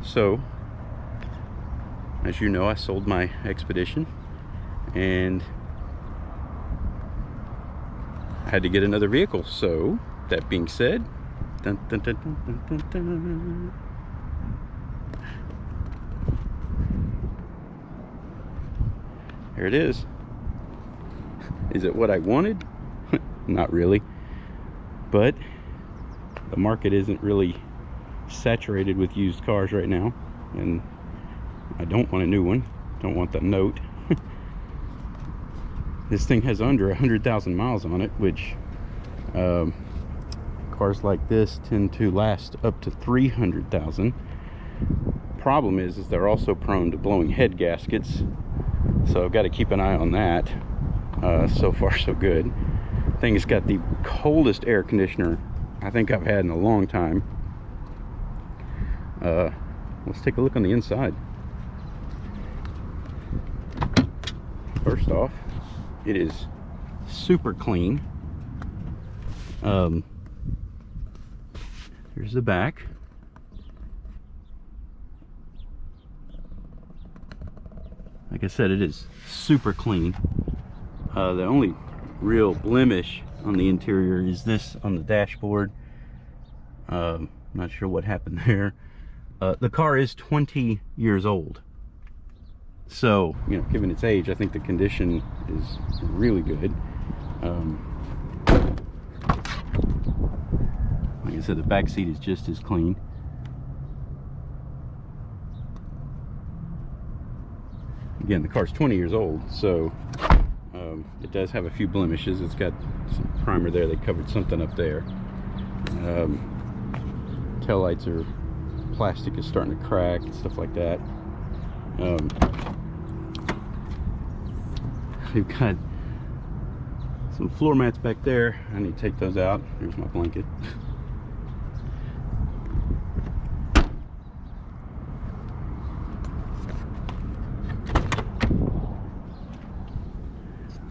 So, as you know, I sold my Expedition and I had to get another vehicle. So, that being said, dun, dun, dun, dun, dun, dun, dun. Here it is. Is it what I wanted? Not really. But the market isn't really saturated with used cars right now, and I don't want a new one. Don't want the note. This thing has under 100,000 miles on it, which cars like this tend to last up to 300,000. Problem is they're also prone to blowing head gaskets, so I've got to keep an eye on that. So far so good. Thing has got the coldest air conditioner I think I've had in a long time. Let's take a look on the inside. First off, it is super clean. Here's the back. Like I said, it is super clean. The only real blemish on the interior is this on the dashboard. Not sure what happened there. The car is 20 years old. So, you know, given its age, I think the condition is really good. Like I said, the back seat is just as clean. Again, the car's 20 years old, so it does have a few blemishes. It's got some primer there. They covered something up there. Tail lights are, plastic is starting to crack and stuff like that. We've got some floor mats back there. I need to take those out. Here's my blanket.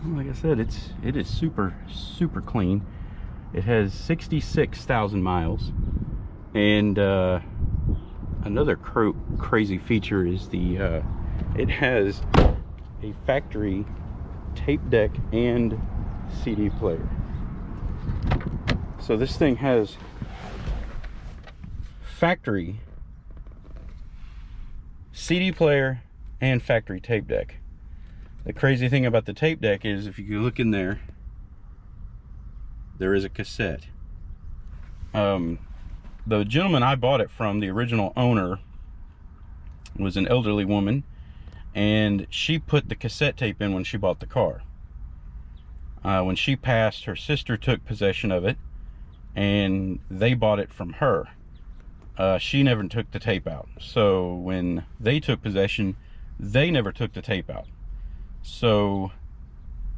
Like I said, it is super clean. It has 66,000 miles, and another crazy feature is the it has a factory tape deck and CD player. So this thing has factory CD player and factory tape deck. The crazy thing about the tape deck is, if you look in there, there is a cassette. The gentleman I bought it from, the original owner, was an elderly woman, and she put the cassette tape in when she bought the car. When she passed, her sister took possession of it, and they bought it from her. She never took the tape out. So when they took possession, they never took the tape out. So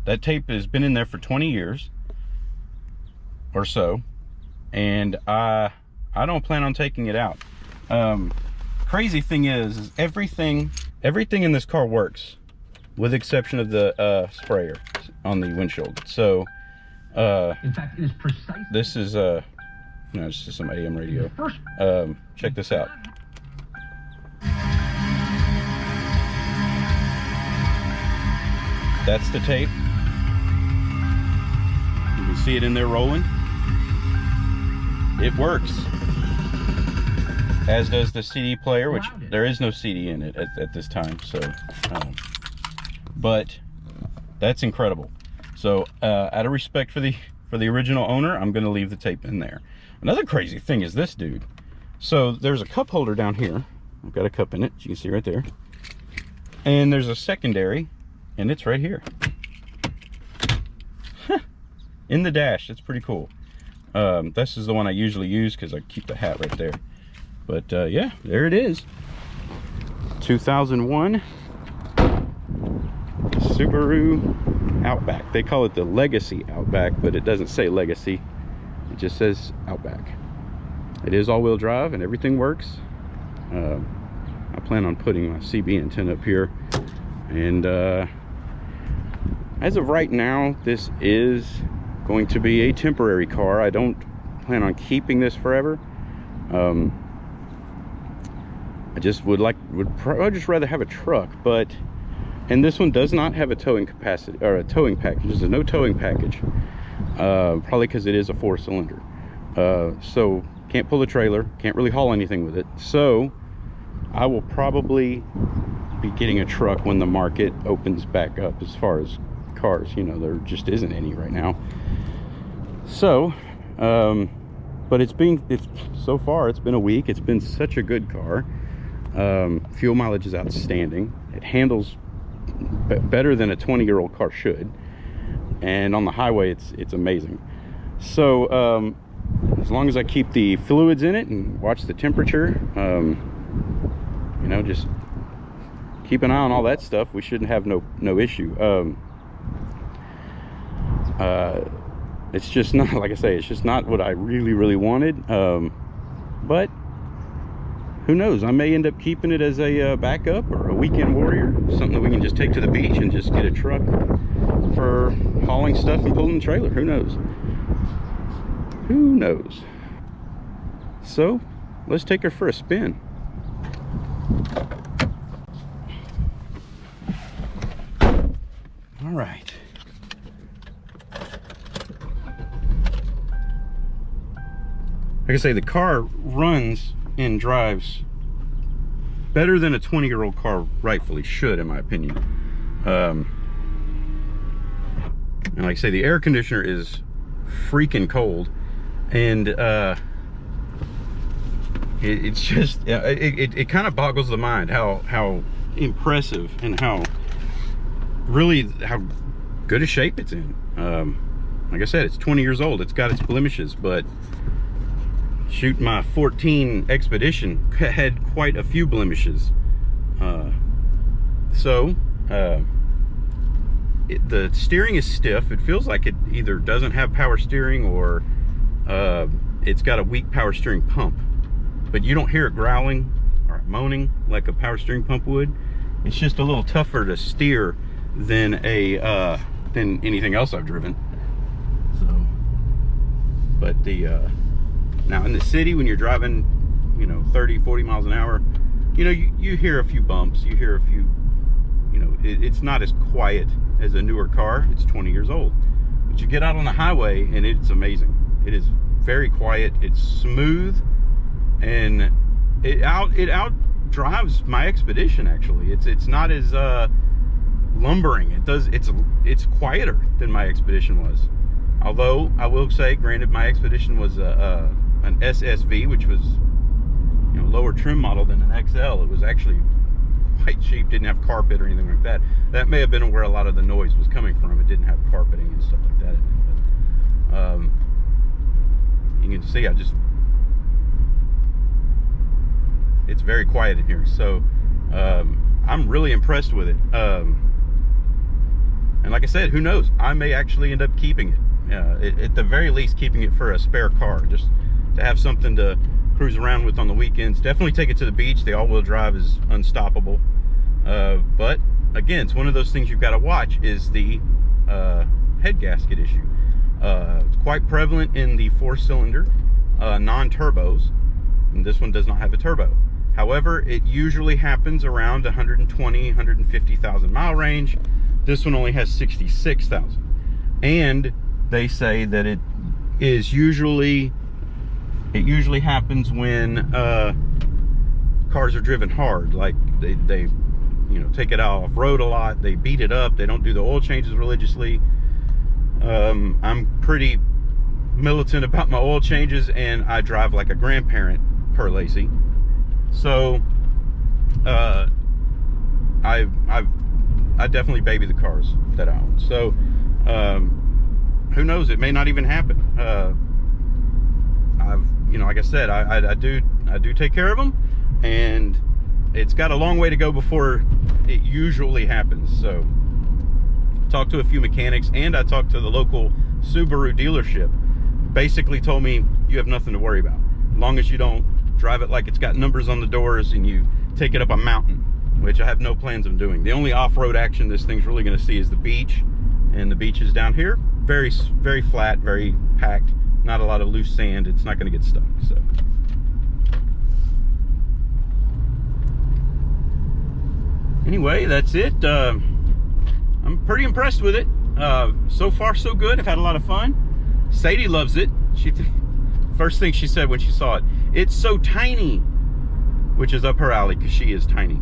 that tape has been in there for 20 years or so, and I don't plan on taking it out. Crazy thing is everything in this car works, with the exception of the sprayer on the windshield. So in fact, it is precise. this is no, it's just some AM radio. Check this out. That's the tape. You can see it in there rolling. It works. As does the CD player, which there is no CD in it at this time. So, but that's incredible. So, out of respect for the original owner, I'm going to leave the tape in there. Another crazy thing is this, dude. So there's a cup holder down here. I've got a cup in it, as you can see right there. And there's a secondary, and it's right here. In the dash. It's pretty cool. This is the one I usually use because I keep the hat right there. But yeah, there it is. 2001 Subaru Outback. They call it the Legacy Outback, but it doesn't say Legacy. It just says Outback. It is all-wheel drive and everything works. I plan on putting my CB antenna up here, and as of right now, this is going to be a temporary car. I don't plan on keeping this forever. I just would just rather have a truck. But and this one does not have a towing capacity or a towing package. There's a no towing package, probably because it is a 4-cylinder, so can't pull a trailer, can't really haul anything with it. So I will probably be getting a truck when the market opens back up as far as cars. You know, there just isn't any right now. So but so far it's been a week. It's been such a good car. Fuel mileage is outstanding. It handles better than a 20-year-old car should, and on the highway it's amazing. So as long as I keep the fluids in it and watch the temperature, you know, just keep an eye on all that stuff, we shouldn't have no issue. It's just not, like I say, it's just not what I really wanted. But who knows, I may end up keeping it as a backup or a weekend warrior, something that we can just take to the beach and just get a truck for hauling stuff and pulling the trailer. Who knows? So let's take her for a spin. All right. Like I say, the car runs and drives better than a 20-year-old car rightfully should, in my opinion. And like I say, the air conditioner is freaking cold, and it's just, it kind of boggles the mind how impressive and how good a shape it's in. Like I said, it's 20 years old. It's got its blemishes, but shoot, my 14 Expedition had quite a few blemishes. The steering is stiff. It feels like it either doesn't have power steering or it's got a weak power steering pump. But you don't hear it growling or moaning like a power steering pump would. It's just a little tougher to steer than than anything else I've driven. So, but now in the city, when you're driving, you know, 30-40 miles an hour, you know, you hear a few bumps, you hear a few, you know, it's not as quiet as a newer car. It's 20 years old, but you get out on the highway and it's amazing. It is very quiet, it's smooth, and it outdrives my Expedition. Actually, it's not as lumbering. It's quieter than my Expedition was. Although I will say, granted, my Expedition was an SSV, which was, you know, lower trim model than an XL. It was actually quite cheap, didn't have carpet or anything like that. That may have been where a lot of the noise was coming from. It didn't have carpeting and stuff like that in it. But you can see it's very quiet in here. So I'm really impressed with it. And like I said, who knows? I may actually end up keeping it. At the very least, keeping it for a spare car, just to have something to cruise around with on the weekends. Definitely take it to the beach. The all-wheel drive is unstoppable. But again, it's one of those things you've got to watch, is the head gasket issue. It's quite prevalent in the 4-cylinder non-turbos, and this one does not have a turbo. However, it usually happens around 120,000-150,000 mile range. This one only has 66,000, and they say that it usually happens when cars are driven hard, like they you know, take it out off road a lot, they beat it up, they don't do the oil changes religiously. I'm pretty militant about my oil changes, and I drive like a grandparent per Lacey. So I definitely baby the cars that I own. So who knows, it may not even happen. You know, like I said, I do take care of them, and it's got a long way to go before it usually happens. So talked to a few mechanics, and I talked to the local Subaru dealership. Basically told me you have nothing to worry about, as long as you don't drive it like it's got numbers on the doors and you take it up a mountain, which I have no plans of doing. The only off-road action this thing's really going to see is the beach, and the beach is down here, very flat, very packed, not a lot of loose sand. It's not going to get stuck. So Anyway, that's it. I'm pretty impressed with it. So far, so good. I've had a lot of fun. Sadie loves it. First thing she said when she saw it, it's so tiny, which is up her alley because she is tiny.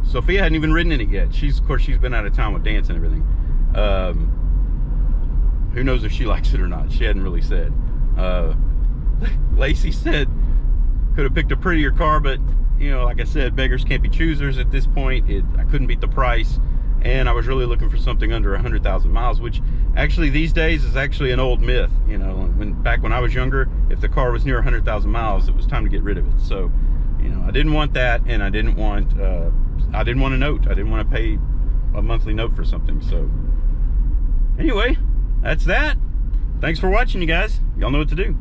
Sophia hadn't even ridden in it yet. Of course, she's been out of town with dance and everything. Who knows if she likes it or not? She hadn't really said. Lacey said could have picked a prettier car, but you know, like I said, beggars can't be choosers at this point. I couldn't beat the price, and I was really looking for something under 100,000 miles, which actually these days is actually an old myth. You know, back when I was younger, if the car was near 100,000 miles, it was time to get rid of it. So, you know, I didn't want that, and I didn't want a note. I didn't want to pay a monthly note for something. So anyway, that's that. Thanks for watching, you guys. Y'all know what to do.